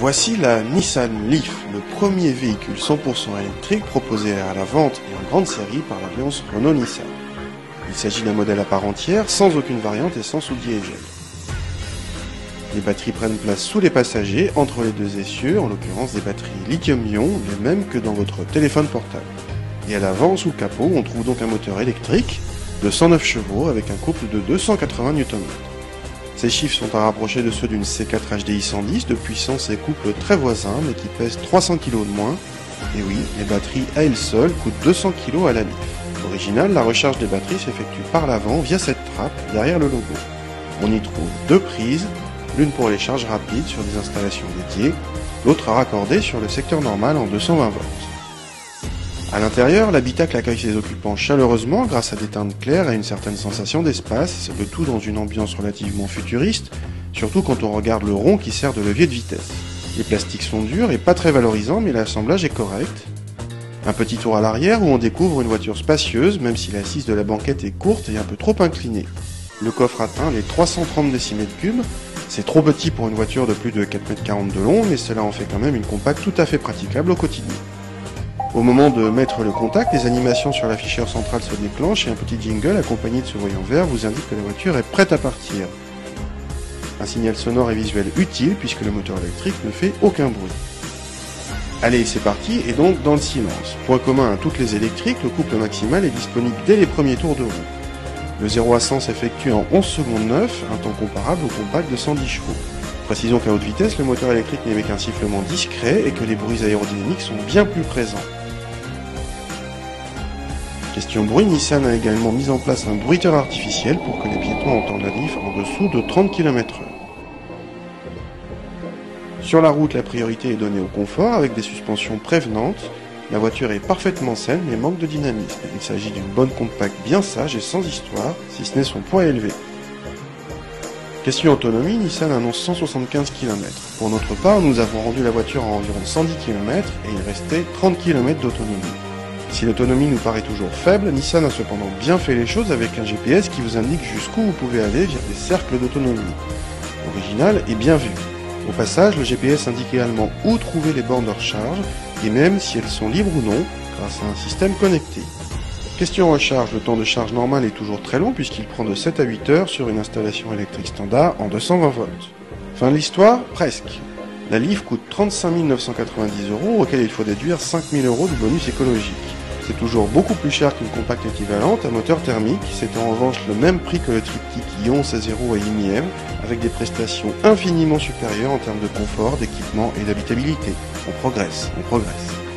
Voici la Nissan Leaf, le premier véhicule 100% électrique proposé à la vente et en grande série par l'alliance Renault-Nissan. Il s'agit d'un modèle à part entière, sans aucune variante essence ou diesel. Les batteries prennent place sous les passagers, entre les deux essieux, en l'occurrence des batteries lithium-ion, les mêmes que dans votre téléphone portable. Et à l'avant, sous le capot, on trouve donc un moteur électrique de 109 chevaux avec un couple de 280 Nm. Ces chiffres sont à rapprocher de ceux d'une C4 HDI 110 de puissance et couple très voisins mais qui pèsent 300 kg de moins. Et oui, les batteries à elles seules coûtent 200 kg à la Leaf. Original, la recharge des batteries s'effectue par l'avant via cette trappe derrière le logo. On y trouve deux prises, l'une pour les charges rapides sur des installations dédiées, l'autre à raccorder sur le secteur normal en 220 volts. À l'intérieur, l'habitacle accueille ses occupants chaleureusement grâce à des teintes claires et une certaine sensation d'espace, le tout dans une ambiance relativement futuriste, surtout quand on regarde le rond qui sert de levier de vitesse. Les plastiques sont durs et pas très valorisants, mais l'assemblage est correct. Un petit tour à l'arrière où on découvre une voiture spacieuse, même si l'assise de la banquette est courte et un peu trop inclinée. Le coffre atteint les 330 cm3, c'est trop petit pour une voiture de plus de 4,40 m de long, mais cela en fait quand même une compacte tout à fait praticable au quotidien. Au moment de mettre le contact, les animations sur l'afficheur central se déclenchent et un petit jingle accompagné de ce voyant vert vous indique que la voiture est prête à partir. Un signal sonore et visuel utile puisque le moteur électrique ne fait aucun bruit. Allez, c'est parti, et donc dans le silence. Point commun à toutes les électriques, le couple maximal est disponible dès les premiers tours de roue. Le 0 à 100 s'effectue en 11 secondes 9, un temps comparable au compact de 110 chevaux. Précisons qu'à haute vitesse, le moteur électrique n'émet qu'un sifflement discret et que les bruits aérodynamiques sont bien plus présents. Question bruit, Nissan a également mis en place un bruiteur artificiel pour que les piétons entendent la Leaf en dessous de 30 km/h. Sur la route, la priorité est donnée au confort avec des suspensions prévenantes. La voiture est parfaitement saine mais manque de dynamisme. Il s'agit d'une bonne compacte bien sage et sans histoire, si ce n'est son poids élevé. Question autonomie, Nissan annonce 175 km. Pour notre part, nous avons rendu la voiture à environ 110 km et il restait 30 km d'autonomie. Si l'autonomie nous paraît toujours faible, Nissan a cependant bien fait les choses avec un GPS qui vous indique jusqu'où vous pouvez aller via des cercles d'autonomie. Original et bien vu. Au passage, le GPS indique également où trouver les bornes de recharge et même si elles sont libres ou non, grâce à un système connecté. Question recharge, le temps de charge normal est toujours très long puisqu'il prend de 7 à 8 heures sur une installation électrique standard en 220 volts. Fin de l'histoire? Presque. La Leaf coûte 35 990 €, auquel il faut déduire 5 000 € de bonus écologique. C'est toujours beaucoup plus cher qu'une compacte équivalente à moteur thermique, c'est en revanche le même prix que le triptyque Ion C0 et IMI-M, avec des prestations infiniment supérieures en termes de confort, d'équipement et d'habitabilité. On progresse, on progresse.